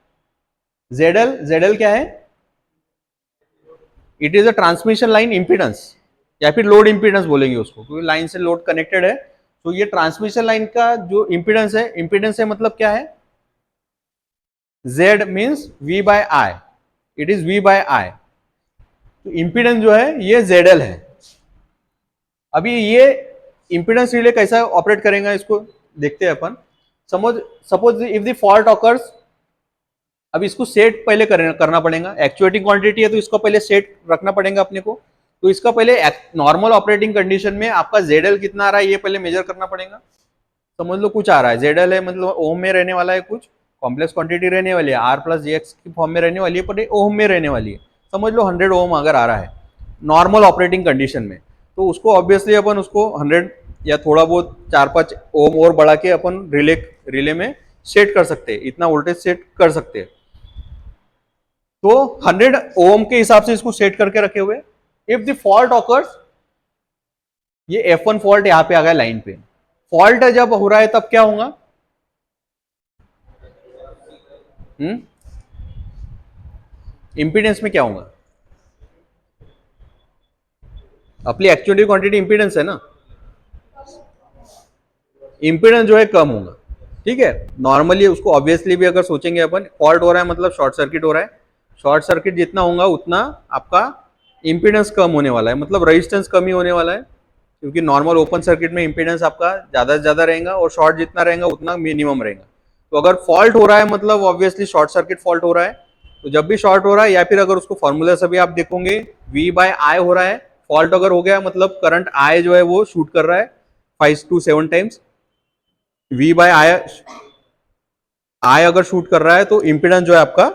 जेडएल क्या है, it is a transmission line impedance, या फिर लोड इम्पीडेंस बोलेंगे उसको, क्योंकि लाइन से लोड कनेक्टेड है. तो ये ट्रांसमिशन लाइन का जो इम्पीडेंस है मतलब क्या है, Z means V by I, it is V by I. तो इम्पीडेंस जो है ये ZL है. अभी ये इम्पीडेंस रिले कैसा ऑपरेट करेगा इसको देखते हैं अपन. Suppose if the fault occurs, अब इसको सेट पहले करना पड़ेगा. एक्चुएटिंग क्वांटिटी है तो इसको पहले सेट रखना पड़ेगा अपने को. तो इसका पहले नॉर्मल ऑपरेटिंग कंडीशन में आपका ZL कितना आ रहा है ये पहले मेजर करना पड़ेगा. समझ लो कुछ आ रहा है, ZL है मतलब ओम में रहने वाला है, कुछ कॉम्प्लेक्स क्वांटिटी रहने वाली है, R प्लस JX की फॉर्म में रहने वाली है, पर ओम में रहने वाली है. समझ लो 100 ओम अगर आ रहा है नॉर्मल ऑपरेटिंग कंडीशन में, तो उसको ऑब्वियसली अपन उसको 100 या थोड़ा बहुत 4-5 ओम और बढ़ा के अपन रिले में सेट कर सकते हैं, इतना वोल्टेज सेट कर सकते हैं. तो 100 ओम के हिसाब से इसको सेट करके रखे हुए. इफ द फॉल्ट ऑकर्स, ये F1 फॉल्ट यहां पे आ गया लाइन पे. फॉल्ट जब हो रहा है तब क्या होगा, इंपीडेंस में क्या होगा, अपनी एक्चुअली क्वांटिटी इंपीडेंस है ना, इंपीडेंस जो है कम होगा. ठीक है, नॉर्मली उसको ऑब्वियसली भी अगर सोचेंगे अपन, फॉल्ट हो रहा है मतलब शॉर्ट सर्किट हो रहा है. शॉर्ट सर्किट जितना होगा उतना आपका इंपीडेंस कम होने वाला है, मतलब रेजिस्टेंस कम ही होने वाला है. क्योंकि नॉर्मल ओपन सर्किट में इंपीडेंस आपका ज्यादा से ज्यादा रहेगा, और शॉर्ट जितना रहेगा उतना मिनिमम रहेगा. तो अगर फॉल्ट हो रहा है मतलब ऑब्वियसली शॉर्ट सर्किट फॉल्ट हो रहा है। तो जब भी शॉर्ट हो रहा है या फिर अगर उसको फॉर्मूला से भी आप देखोगे V बाय आई हो रहा है, फॉल्ट अगर हो गया मतलब करंट आई जो है वो शूट कर रहा है 5 to 7 टाइम्स, V बाय आई अगर शूट कर रहा है तो इम्पिडेंस जो है आपका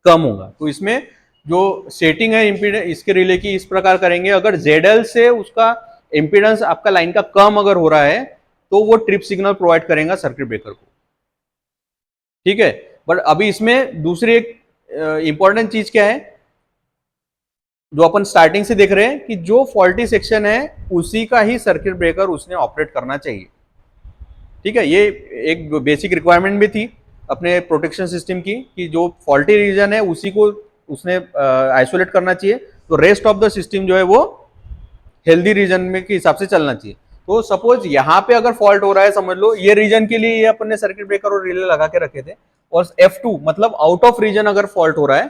कम होगा। तो इसमें जो सेटिंग है इम्पीडेंस इसके रिले की इस प्रकार करेंगे, अगर ZL से उसका इम्पीडेंस आपका लाइन का कम अगर हो रहा है तो वो ट्रिप सिग्नल प्रोवाइड करेगा सर्किट ब्रेकर को, ठीक है। बट अभी इसमें दूसरी एक इंपॉर्टेंट चीज क्या है जो अपन स्टार्टिंग से देख रहे हैं कि जो फॉल्टी सेक्शन है उसी का ही सर्किट ब्रेकर उसने ऑपरेट करना चाहिए, ठीक है। ये एक बेसिक रिक्वायरमेंट भी थी अपने प्रोटेक्शन सिस्टम की कि जो फॉल्टी रीजन है उसी को उसने आइसोलेट करना चाहिए, तो रेस्ट ऑफ द सिस्टम जो है वो हेल्दी रीजन में के हिसाब से चलना चाहिए। तो सपोज यहाँ पे अगर फॉल्ट हो रहा है, समझ लो ये रीजन के लिए ये अपन ने सर्किट ब्रेकर और रिले लगा के रखे थे, और F2 मतलब आउट ऑफ रीजन अगर फॉल्ट हो रहा है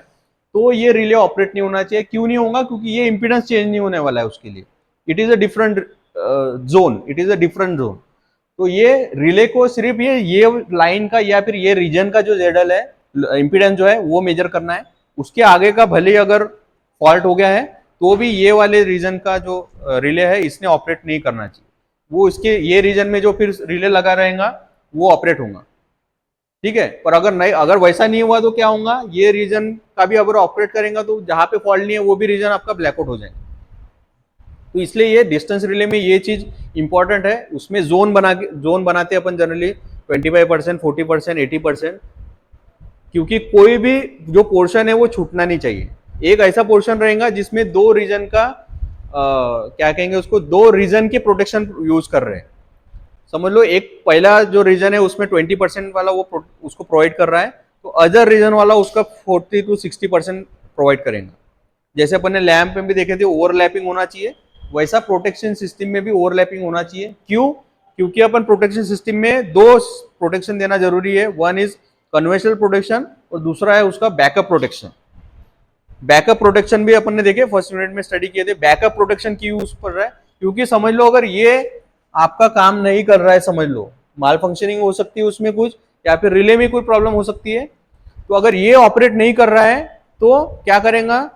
तो ये रिले ऑपरेट नहीं होना चाहिए। क्यों नहीं होगा? क्योंकि ये इंपीडेंस चेंज नहीं होने वाला है उसके लिए, it is a different zone, it is a different zone. तो ये रिले को सिर्फ ये लाइन का या फिर ये रीजन का जो ZL है इंपीडेंस जो है वो मेजर करना है, उसके आगे का भले ही अगर फॉल्ट हो गया है तो भी ये वाले रीजन का जो रिले है इसने ऑपरेट नहीं करना चाहिए, वो इसके ये रीजन में जो फिर रिले लगा रहेगा वो ऑपरेट होगा, ठीक है। पर अगर नहीं, अगर वैसा नहीं हुआ तो क्या होगा, ये रीजन का भी अगर ऑपरेट करेगा तो जहां पे फॉल्ट नहीं है वो भी रीजन आपका ब्लैकआउट हो जाएगा। तो इसलिए ये डिस्टेंस रिले में ये चीज इंपॉर्टेंट है। उसमें जोन बनाते हैं अपन जनरली 25%, 40%, 80%, क्योंकि कोई भी जो पोर्शन है वो छूटना नहीं चाहिए। एक ऐसा पोर्शन रहेगा जिसमें दो रीजन का क्या कहेंगे उसको, दो रीजन के प्रोटेक्शन यूज कर रहे हैं। समझ लो एक पहला जो रीजन है उसमें 20% वाला वो उसको प्रोवाइड कर रहा है, तो अदर रीजन वाला उसका 40 to 60% प्रोवाइड करेगा। जैसे अपन ने लैम्प में भी देखे थे ओवरलैपिंग होना चाहिए, वैसा प्रोटेक्शन सिस्टम में भी ओवरलैपिंग होना चाहिए। क्यों? क्योंकि अपन प्रोटेक्शन सिस्टम में दो प्रोटेक्शन देना जरूरी है, वन इज कन्वेंशनल प्रोटेक्शन और दूसरा है उसका बैकअप प्रोटेक्शन। बैकअप प्रोटेक्शन भी अपन ने देखे फर्स्ट यूनिट में स्टडी किए थे, बैकअप प्रोटेक्शन की यूज कर रहा है क्योंकि समझ लो अगर ये आपका काम नहीं कर रहा है, समझ लो माल फंक्शनिंग हो सकती है उसमें कुछ, या फिर रिले में कोई प्रॉब्लम हो सकती है, तो अगर ये ऑपरेट नहीं कर रहा है तो क्या करेगा,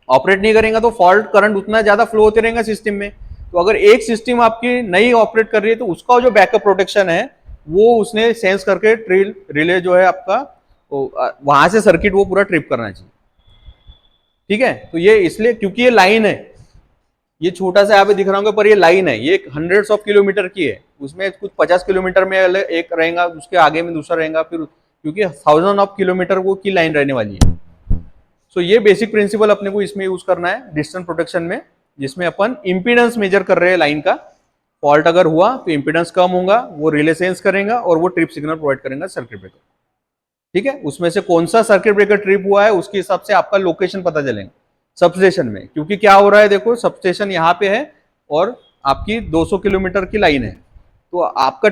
ऑपरेट नहीं करेगा तो फॉल्ट करंट उतना ज्यादा फ्लो होते रहेगा सिस्टम में। तो अगर एक सिस्टम आपकी नहीं ऑपरेट कर रही है तो उसका जो बैकअप प्रोटेक्शन है वो उसने सेंस करके रिले जो है आपका वहां से सर्किट वो पूरा ट्रिप करना चाहिए, ठीक है। तो ये इसलिए क्योंकि ये लाइन है, ये छोटा सा यहाँ पे दिख रहा होगा पर ये लाइन है, ये हंड्रेड्स ऑफ किलोमीटर की है, उसमें कुछ 50 किलोमीटर में एक रहेगा, उसके आगे में दूसरा रहेगा, फिर क्योंकि 1000 ऑफ किलोमीटर वो की लाइन रहने वाली है। सो ये बेसिक प्रिंसिपल अपने को इसमें यूज करना है डिस्टेंस प्रोटेक्शन में, जिसमें अपन इंपीडेंस मेजर कर रहे हैं लाइन का। फॉल्ट अगर हुआ तो इंपीडेंस कम होगा, वो रिले सेंस करेगा और वो ट्रिप सिग्नल प्रोवाइड करेगा सर्किट ब्रेकर, ठीक है। उसमें से कौन सा सर्किट ब्रेकर ट्रिप हुआ है उसके हिसाब से आपका लोकेशन पता चलेगा सबस्टेशन में, क्योंकि क्या हो रहा है देखो सबस्टेशन यहाँ पे है और आपकी 200 किलोमीटर की लाइन है, तो आपका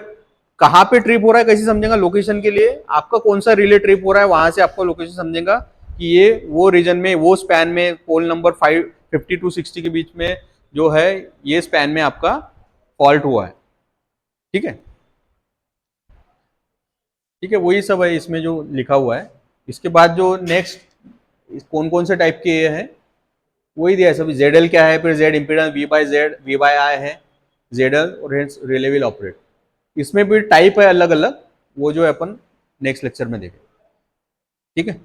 कहाँ पे ट्रिप हो रहा है कैसे समझेगा, लोकेशन के लिए आपका कौन सा रिले ट्रिप हो रहा है वहां से आपको लोकेशन समझेगा कि ये वो रीजन में वो स्पैन में पोल नंबर 50 to 60 के बीच में जो है ये स्पैन में आपका फॉल्ट हुआ है, ठीक है। ठीक है, वही सब है इसमें जो लिखा हुआ है। इसके बाद जो नेक्स्ट कौन कौन से टाइप के ये है वही दिया है सभी, ZL क्या है, फिर Z impedance V by I है, ZL और रिले विल ऑपरेट। इसमें भी टाइप है अलग अलग, वो जो है अपन नेक्स्ट लेक्चर में देखेंगे, ठीक है।